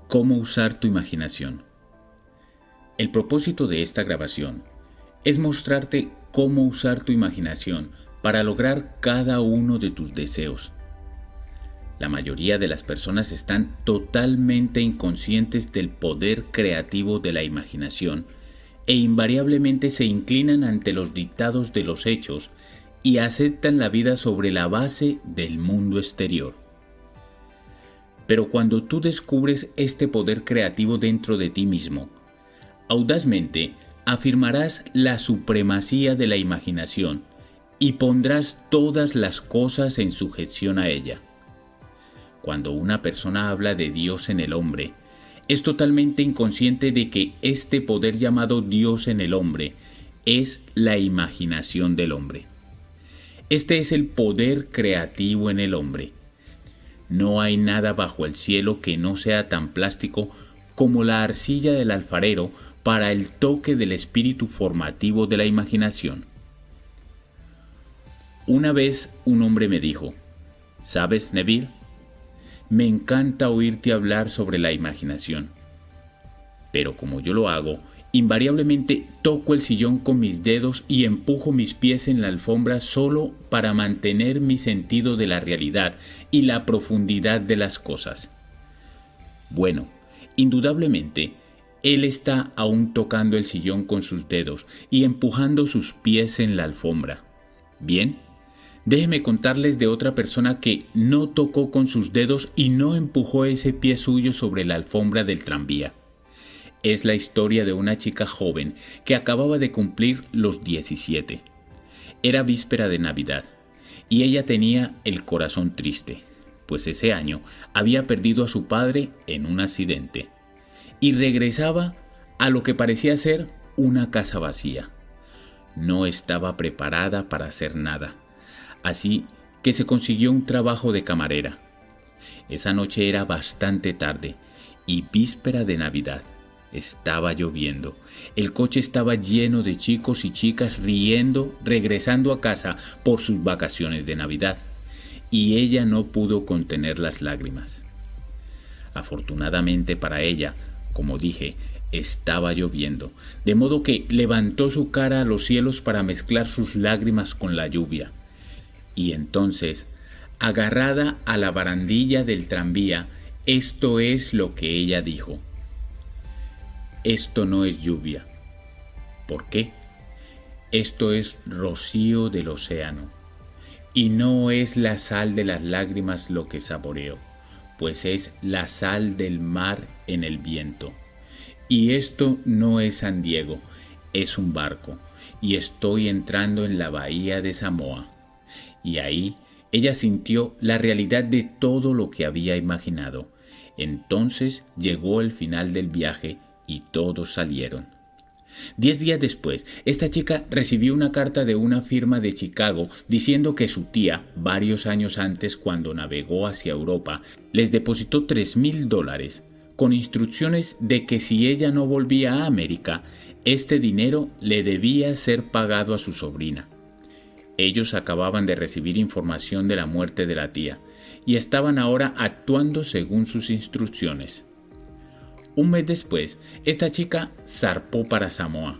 cómo usar tu imaginación. El propósito de esta grabación es mostrarte cómo usar tu imaginación para lograr cada uno de tus deseos. La mayoría de las personas están totalmente inconscientes del poder creativo de la imaginación e invariablemente se inclinan ante los dictados de los hechos y aceptan la vida sobre la base del mundo exterior. Pero cuando tú descubres este poder creativo dentro de ti mismo, audazmente afirmarás la supremacía de la imaginación y pondrás todas las cosas en sujeción a ella. Cuando una persona habla de Dios en el hombre, es totalmente inconsciente de que este poder llamado Dios en el hombre es la imaginación del hombre. Este es el poder creativo en el hombre. No hay nada bajo el cielo que no sea tan plástico como la arcilla del alfarero para el toque del espíritu formativo de la imaginación. Una vez un hombre me dijo: ¿sabes, Neville? Me encanta oírte hablar sobre la imaginación. Pero como yo lo hago, invariablemente toco el sillón con mis dedos y empujo mis pies en la alfombra solo para mantener mi sentido de la realidad y la profundidad de las cosas. Bueno, indudablemente, él está aún tocando el sillón con sus dedos y empujando sus pies en la alfombra. Bien, déjeme contarles de otra persona que no tocó con sus dedos y no empujó ese pie suyo sobre la alfombra del tranvía. Es la historia de una chica joven que acababa de cumplir los 17. Era víspera de Navidad y ella tenía el corazón triste, pues ese año había perdido a su padre en un accidente y regresaba a lo que parecía ser una casa vacía. No estaba preparada para hacer nada, así que se consiguió un trabajo de camarera. Esa noche era bastante tarde y víspera de Navidad. Estaba lloviendo. El coche estaba lleno de chicos y chicas riendo, regresando a casa por sus vacaciones de Navidad, y ella no pudo contener las lágrimas. Afortunadamente para ella, como dije, estaba lloviendo, de modo que levantó su cara a los cielos para mezclar sus lágrimas con la lluvia. Y entonces, agarrada a la barandilla del tranvía, esto es lo que ella dijo: esto no es lluvia. ¿Por qué? Esto es rocío del océano. Y no es la sal de las lágrimas lo que saboreo, pues es la sal del mar en el viento. Y esto no es San Diego, es un barco, y estoy entrando en la bahía de Samoa. Y ahí ella sintió la realidad de todo lo que había imaginado. Entonces llegó el final del viaje y todos salieron. 10 días después, esta chica recibió una carta de una firma de Chicago diciendo que su tía, varios años antes, cuando navegó hacia Europa, les depositó $3,000 con instrucciones de que si ella no volvía a América, este dinero le debía ser pagado a su sobrina. Ellos acababan de recibir información de la muerte de la tía y estaban ahora actuando según sus instrucciones. Un mes después, esta chica zarpó para Samoa.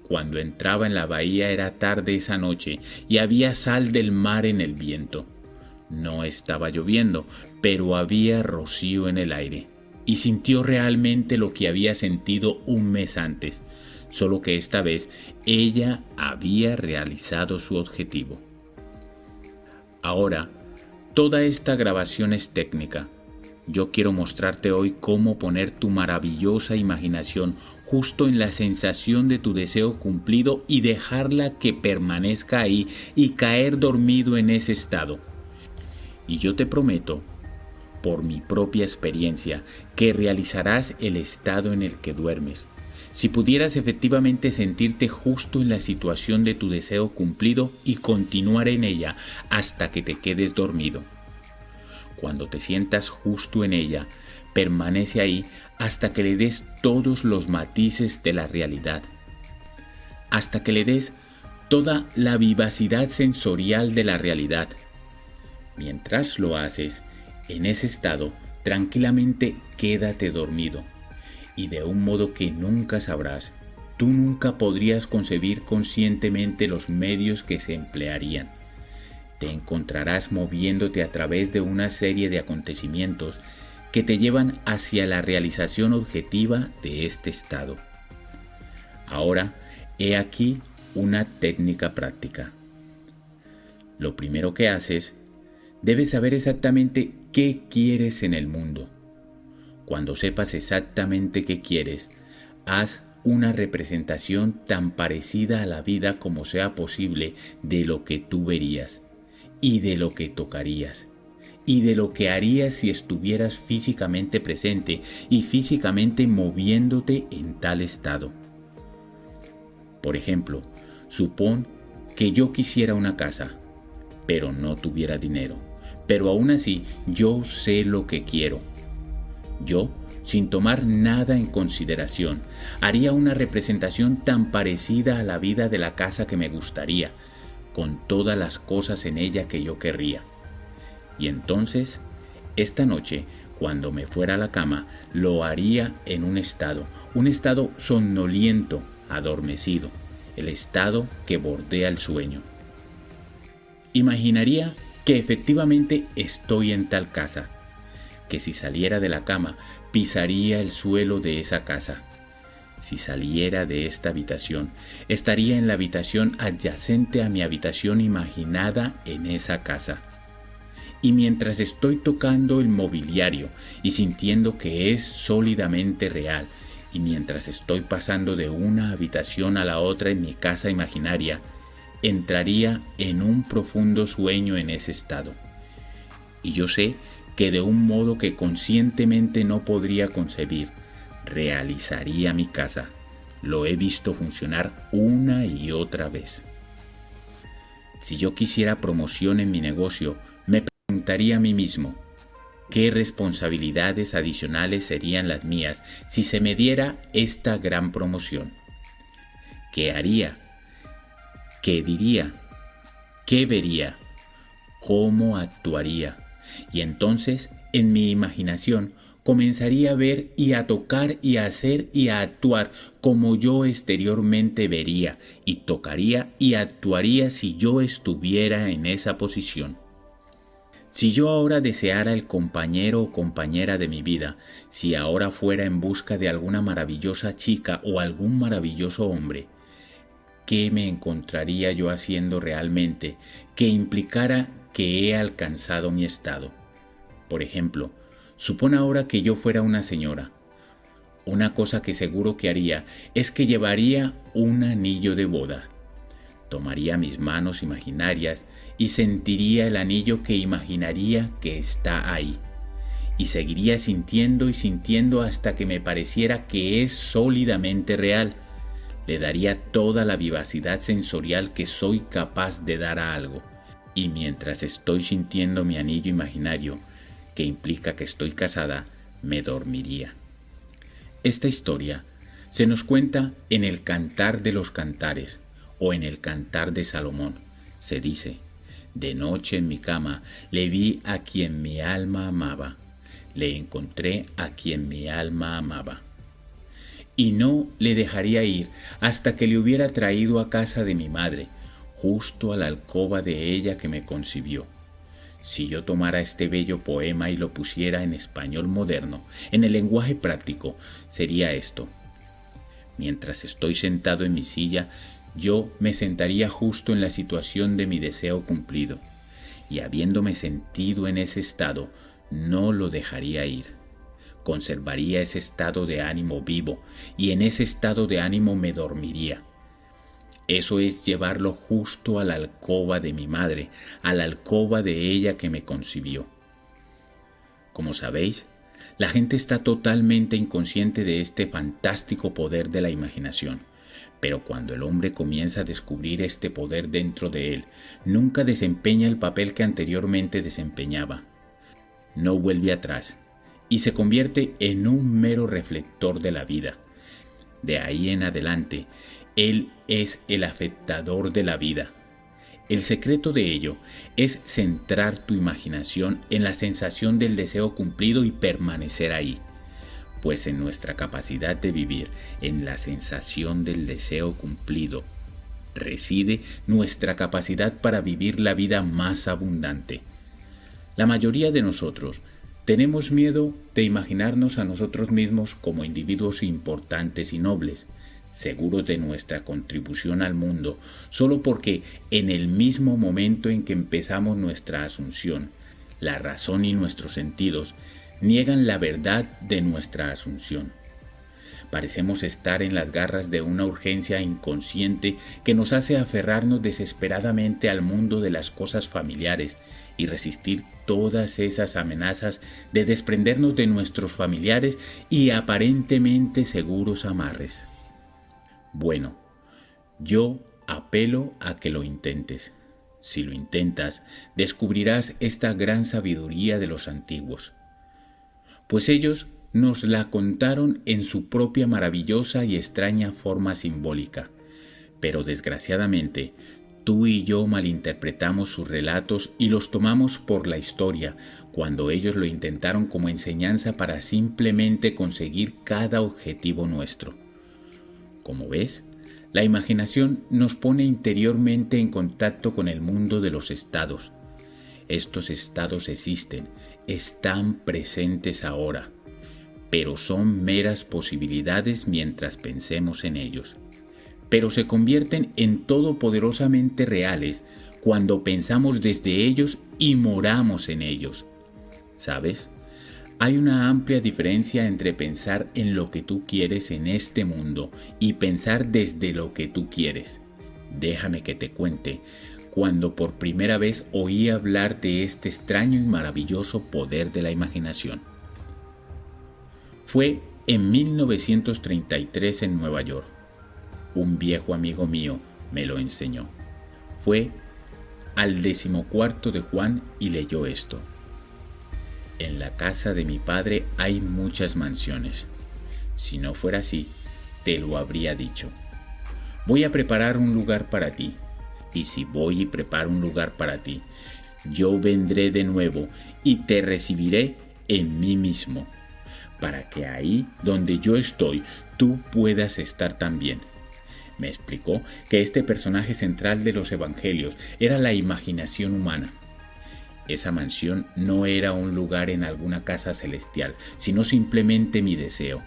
Cuando entraba en la bahía era tarde esa noche y había sal del mar en el viento. No estaba lloviendo, pero había rocío en el aire, y sintió realmente lo que había sentido un mes antes, solo que esta vez ella había realizado su objetivo. Ahora, toda esta grabación es técnica. Yo quiero mostrarte hoy cómo poner tu maravillosa imaginación justo en la sensación de tu deseo cumplido y dejarla que permanezca ahí y caer dormido en ese estado. Y yo te prometo, por mi propia experiencia, que realizarás el estado en el que duermes. Si pudieras efectivamente sentirte justo en la situación de tu deseo cumplido y continuar en ella hasta que te quedes dormido. Cuando te sientas justo en ella, permanece ahí hasta que le des todos los matices de la realidad, hasta que le des toda la vivacidad sensorial de la realidad. Mientras lo haces, en ese estado, tranquilamente quédate dormido, y de un modo que nunca sabrás. Tú nunca podrías concebir conscientemente los medios que se emplearían. Te encontrarás moviéndote a través de una serie de acontecimientos que te llevan hacia la realización objetiva de este estado. Ahora, he aquí una técnica práctica. Lo primero que haces, debes saber exactamente qué quieres en el mundo. Cuando sepas exactamente qué quieres, haz una representación tan parecida a la vida como sea posible de lo que tú verías, y de lo que tocarías, y de lo que harías si estuvieras físicamente presente y físicamente moviéndote en tal estado. Por ejemplo, supón que yo quisiera una casa, pero no tuviera dinero, pero aún así yo sé lo que quiero. Yo, sin tomar nada en consideración, haría una representación tan parecida a la vida de la casa que me gustaría, con todas las cosas en ella que yo querría. Y entonces, esta noche, cuando me fuera a la cama, lo haría en un estado somnoliento, adormecido, el estado que bordea el sueño. Imaginaría que efectivamente estoy en tal casa, que si saliera de la cama pisaría el suelo de esa casa. Si saliera de esta habitación, estaría en la habitación adyacente a mi habitación imaginada en esa casa. Y mientras estoy tocando el mobiliario y sintiendo que es sólidamente real, y mientras estoy pasando de una habitación a la otra en mi casa imaginaria, entraría en un profundo sueño en ese estado. Y yo sé que de un modo que conscientemente no podría concebir, realizaría mi casa. Lo he visto funcionar una y otra vez. Si yo quisiera promoción en mi negocio, me preguntaría a mí mismo, ¿qué responsabilidades adicionales serían las mías si se me diera esta gran promoción? ¿Qué haría? ¿Qué diría? ¿Qué vería? ¿Cómo actuaría? Y entonces, en mi imaginación, comenzaría a ver y a tocar y a hacer y a actuar como yo exteriormente vería y tocaría y actuaría si yo estuviera en esa posición. Si yo ahora deseara el compañero o compañera de mi vida, si ahora fuera en busca de alguna maravillosa chica o algún maravilloso hombre, ¿qué me encontraría yo haciendo realmente que implicara que he alcanzado mi estado? Por ejemplo, supón ahora que yo fuera una señora. Una cosa que seguro que haría es que llevaría un anillo de boda. Tomaría mis manos imaginarias y sentiría el anillo que imaginaría que está ahí. Y seguiría sintiendo y sintiendo hasta que me pareciera que es sólidamente real. Le daría toda la vivacidad sensorial que soy capaz de dar a algo. Y mientras estoy sintiendo mi anillo imaginario, que implica que estoy casada, me dormiría. Esta historia se nos cuenta en el Cantar de los Cantares o en el Cantar de Salomón. Se dice: de noche en mi cama le vi a quien mi alma amaba, le encontré a quien mi alma amaba. Y no le dejaría ir hasta que le hubiera traído a casa de mi madre, justo a la alcoba de ella que me concibió. Si yo tomara este bello poema y lo pusiera en español moderno, en el lenguaje práctico, sería esto: mientras estoy sentado en mi silla, yo me sentaría justo en la situación de mi deseo cumplido, y habiéndome sentido en ese estado, no lo dejaría ir. Conservaría ese estado de ánimo vivo, y en ese estado de ánimo me dormiría. Eso es llevarlo justo a la alcoba de mi madre, a la alcoba de ella que me concibió. Como sabéis, la gente está totalmente inconsciente de este fantástico poder de la imaginación, pero cuando el hombre comienza a descubrir este poder dentro de él, nunca desempeña el papel que anteriormente desempeñaba. No vuelve atrás y se convierte en un mero reflector de la vida. De ahí en adelante, él es el afectador de la vida. El secreto de ello es centrar tu imaginación en la sensación del deseo cumplido y permanecer ahí, pues en nuestra capacidad de vivir en la sensación del deseo cumplido reside nuestra capacidad para vivir la vida más abundante. La mayoría de nosotros tenemos miedo de imaginarnos a nosotros mismos como individuos importantes y nobles, seguros de nuestra contribución al mundo, solo porque en el mismo momento en que empezamos nuestra asunción, la razón y nuestros sentidos niegan la verdad de nuestra asunción. Parecemos estar en las garras de una urgencia inconsciente que nos hace aferrarnos desesperadamente al mundo de las cosas familiares y resistir todas esas amenazas de desprendernos de nuestros familiares y aparentemente seguros amarres. Bueno, yo apelo a que lo intentes. Si lo intentas, descubrirás esta gran sabiduría de los antiguos, pues ellos nos la contaron en su propia maravillosa y extraña forma simbólica, pero desgraciadamente tú y yo malinterpretamos sus relatos y los tomamos por la historia, cuando ellos lo intentaron como enseñanza para simplemente conseguir cada objetivo nuestro. Como ves, la imaginación nos pone interiormente en contacto con el mundo de los estados. Estos estados existen, están presentes ahora, pero son meras posibilidades mientras pensemos en ellos. Pero se convierten en todopoderosamente reales cuando pensamos desde ellos y moramos en ellos. ¿Sabes? Hay una amplia diferencia entre pensar en lo que tú quieres en este mundo y pensar desde lo que tú quieres. Déjame que te cuente cuando por primera vez oí hablar de este extraño y maravilloso poder de la imaginación. Fue en 1933 en Nueva York. Un viejo amigo mío me lo enseñó. Fue al 14º de Juan y leyó esto. En la casa de mi padre hay muchas mansiones. Si no fuera así, te lo habría dicho. Voy a preparar un lugar para ti. Y si voy y preparo un lugar para ti, yo vendré de nuevo y te recibiré en mí mismo, para que ahí donde yo estoy, tú puedas estar también. Me explicó que este personaje central de los evangelios era la imaginación humana. Esa mansión no era un lugar en alguna casa celestial, sino simplemente mi deseo.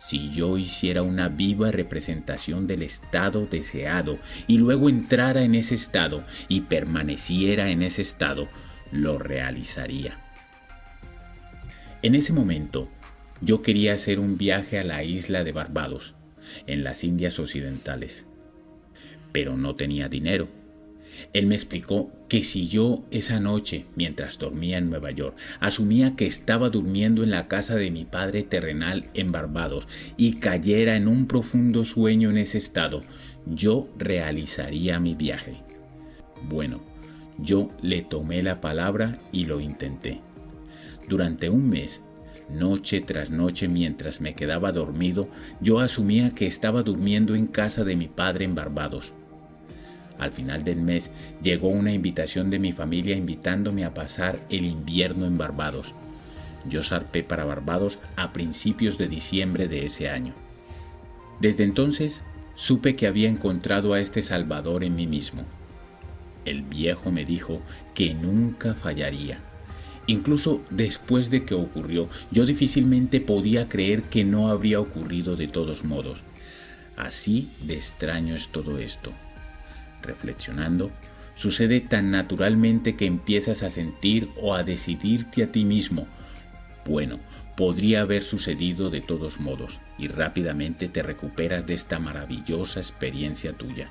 Si yo hiciera una viva representación del estado deseado y luego entrara en ese estado y permaneciera en ese estado, lo realizaría. En ese momento, yo quería hacer un viaje a la isla de Barbados, en las Indias Occidentales, pero no tenía dinero. Él me explicó que si yo esa noche, mientras dormía en Nueva York, asumía que estaba durmiendo en la casa de mi padre terrenal en Barbados y cayera en un profundo sueño en ese estado, yo realizaría mi viaje. Bueno, yo le tomé la palabra y lo intenté. Durante un mes, noche tras noche, mientras me quedaba dormido, yo asumía que estaba durmiendo en casa de mi padre en Barbados. Al final del mes llegó una invitación de mi familia invitándome a pasar el invierno en Barbados. Yo zarpé para Barbados a principios de diciembre de ese año. Desde entonces supe que había encontrado a este Salvador en mí mismo. El viejo me dijo que nunca fallaría. Incluso después de que ocurrió, yo difícilmente podía creer que no habría ocurrido de todos modos. Así de extraño es todo esto. Reflexionando, sucede tan naturalmente que empiezas a sentir o a decidirte a ti mismo. Bueno, podría haber sucedido de todos modos y rápidamente te recuperas de esta maravillosa experiencia tuya.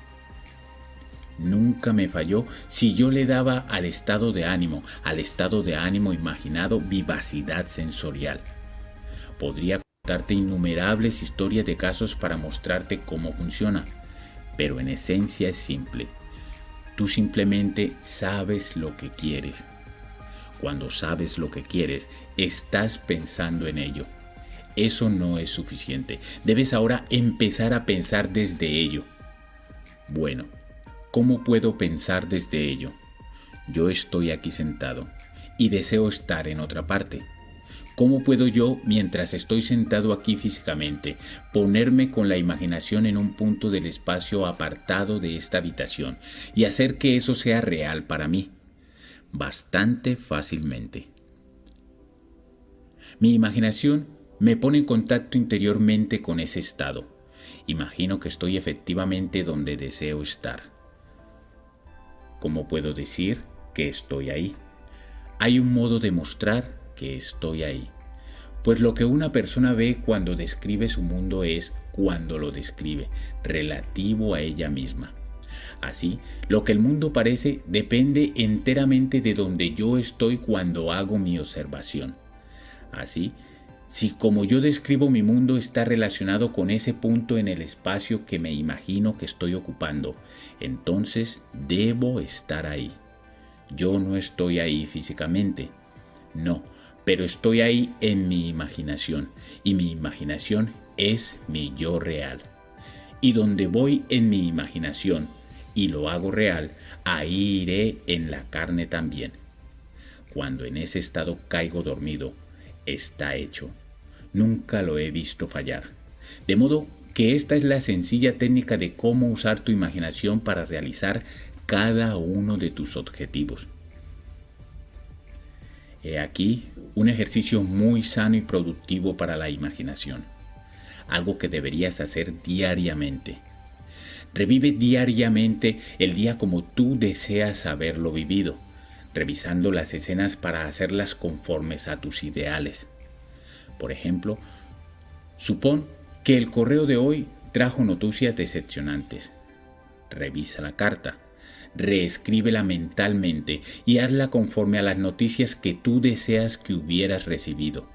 Nunca me falló si yo le daba al estado de ánimo imaginado, vivacidad sensorial. Podría contarte innumerables historias de casos para mostrarte cómo funciona, pero en esencia es simple. Tú simplemente sabes lo que quieres. Cuando sabes lo que quieres, estás pensando en ello. Eso no es suficiente. Debes ahora empezar a pensar desde ello. Bueno, ¿Cómo puedo pensar desde ello? Yo estoy aquí sentado y deseo estar en otra parte. ¿Cómo puedo yo, mientras estoy sentado aquí físicamente, ponerme con la imaginación en un punto del espacio apartado de esta habitación y hacer que eso sea real para mí? Bastante fácilmente. Mi imaginación me pone en contacto interiormente con ese estado. Imagino que estoy efectivamente donde deseo estar. ¿Cómo puedo decir que estoy ahí? Hay un modo de mostrar que estoy ahí. Pues lo que una persona ve cuando describe su mundo es cuando lo describe, relativo a ella misma. Así, lo que el mundo parece depende enteramente de donde yo estoy cuando hago mi observación. Así, si como yo describo mi mundo está relacionado con ese punto en el espacio que me imagino que estoy ocupando, entonces debo estar ahí. Yo no estoy ahí físicamente, no, pero estoy ahí en mi imaginación, y mi imaginación es mi yo real. Y donde voy en mi imaginación y lo hago real, ahí iré en la carne también. Cuando en ese estado caigo dormido, está hecho. Nunca lo he visto fallar. De modo que esta es la sencilla técnica de cómo usar tu imaginación para realizar cada uno de tus objetivos. He aquí un ejercicio muy sano y productivo para la imaginación. Algo que deberías hacer diariamente. Revive diariamente el día como tú deseas haberlo vivido, revisando las escenas para hacerlas conformes a tus ideales. Por ejemplo, supón que el correo de hoy trajo noticias decepcionantes. Revisa la carta, reescríbela mentalmente y hazla conforme a las noticias que tú deseas que hubieras recibido.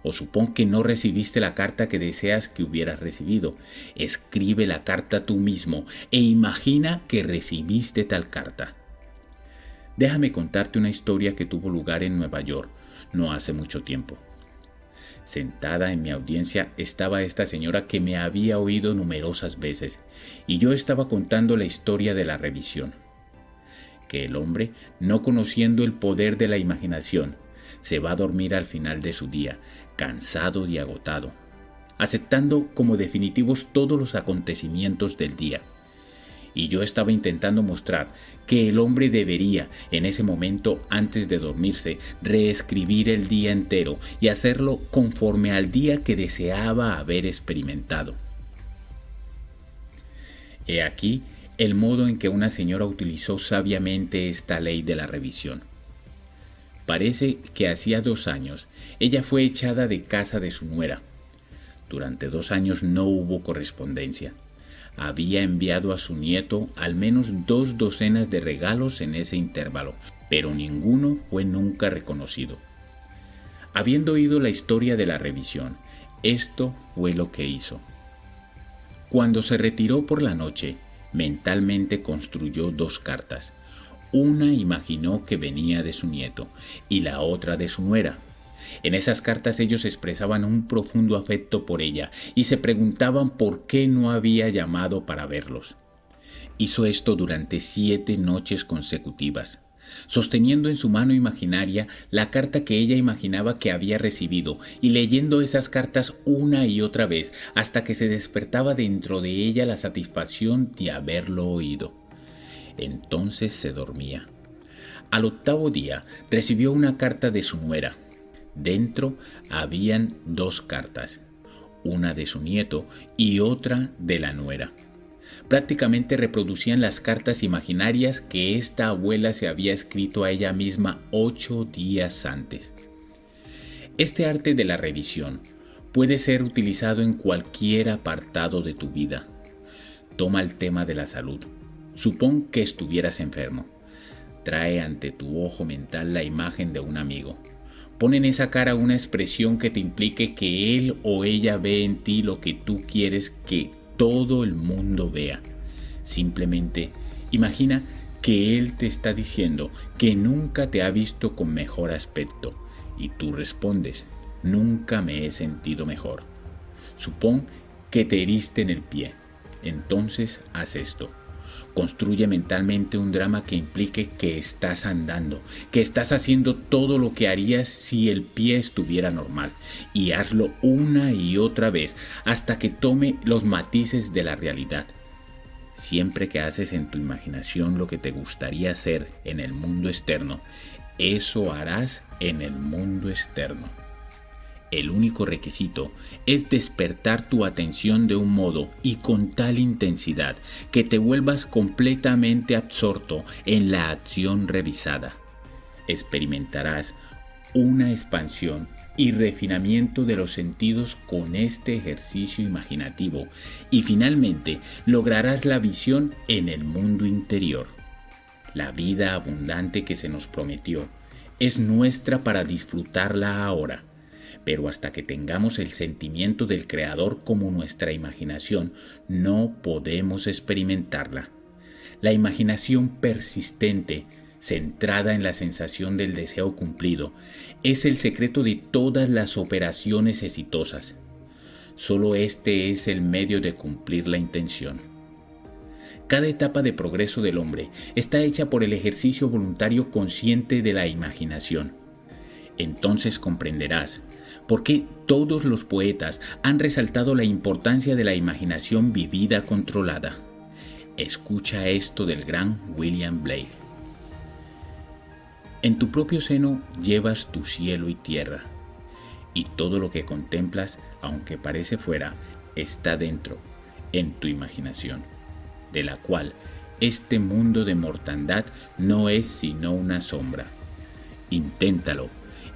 O supón que no recibiste la carta que deseas que hubieras recibido. Escribe la carta tú mismo e imagina que recibiste tal carta. Déjame contarte una historia que tuvo lugar en Nueva York no hace mucho tiempo. Sentada en mi audiencia estaba esta señora que me había oído numerosas veces, y yo estaba contando la historia de la revisión. Que el hombre, no conociendo el poder de la imaginación, se va a dormir al final de su día, cansado y agotado, aceptando como definitivos todos los acontecimientos del día. Y yo estaba intentando mostrar que el hombre debería, en ese momento antes de dormirse, reescribir el día entero y hacerlo conforme al día que deseaba haber experimentado. He aquí el modo en que una señora utilizó sabiamente esta ley de la revisión. Parece que hacía 2 años ella fue echada de casa de su nuera. Durante 2 años no hubo correspondencia. Había enviado a su nieto al menos 2 docenas de regalos en ese intervalo, pero ninguno fue nunca reconocido. Habiendo oído la historia de la revisión, esto fue lo que hizo. Cuando se retiró por la noche, mentalmente construyó 2 cartas. Una imaginó que venía de su nieto y la otra de su nuera. En esas cartas ellos expresaban un profundo afecto por ella y se preguntaban por qué no había llamado para verlos. Hizo esto durante 7 noches consecutivas, sosteniendo en su mano imaginaria la carta que ella imaginaba que había recibido y leyendo esas cartas una y otra vez hasta que se despertaba dentro de ella la satisfacción de haberlo oído. Entonces se dormía. Al 8º día recibió una carta de su nuera. Dentro habían 2 cartas, una de su nieto y otra de la nuera. Prácticamente reproducían las cartas imaginarias que esta abuela se había escrito a ella misma 8 días antes. Este arte de la revisión puede ser utilizado en cualquier apartado de tu vida. Toma el tema de la salud. Supón que estuvieras enfermo. Trae ante tu ojo mental la imagen de un amigo. Pon en esa cara una expresión que te implique que él o ella ve en ti lo que tú quieres que todo el mundo vea. Simplemente imagina que él te está diciendo que nunca te ha visto con mejor aspecto y tú respondes, nunca me he sentido mejor. Supón que te heriste en el pie. Entonces haz esto. Construye mentalmente un drama que implique que estás andando, que estás haciendo todo lo que harías si el pie estuviera normal, y hazlo una y otra vez hasta que tome los matices de la realidad. Siempre que haces en tu imaginación lo que te gustaría hacer en el mundo externo, eso harás en el mundo externo. El único requisito es despertar tu atención de un modo y con tal intensidad que te vuelvas completamente absorto en la acción realizada. Experimentarás una expansión y refinamiento de los sentidos con este ejercicio imaginativo y finalmente lograrás la visión en el mundo interior. La vida abundante que se nos prometió es nuestra para disfrutarla ahora. Pero hasta que tengamos el sentimiento del Creador como nuestra imaginación, no podemos experimentarla. La imaginación persistente, centrada en la sensación del deseo cumplido, es el secreto de todas las operaciones exitosas. Solo este es el medio de cumplir la intención. Cada etapa de progreso del hombre está hecha por el ejercicio voluntario consciente de la imaginación. Entonces comprenderás por qué todos los poetas han resaltado la importancia de la imaginación vivida controlada. Escucha esto del gran William Blake. En tu propio seno llevas tu cielo y tierra, y todo lo que contemplas, aunque parece fuera, está dentro, en tu imaginación, de la cual este mundo de mortandad no es sino una sombra. Inténtalo,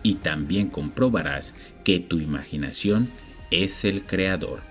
y también comprobarás que tu imaginación es el creador.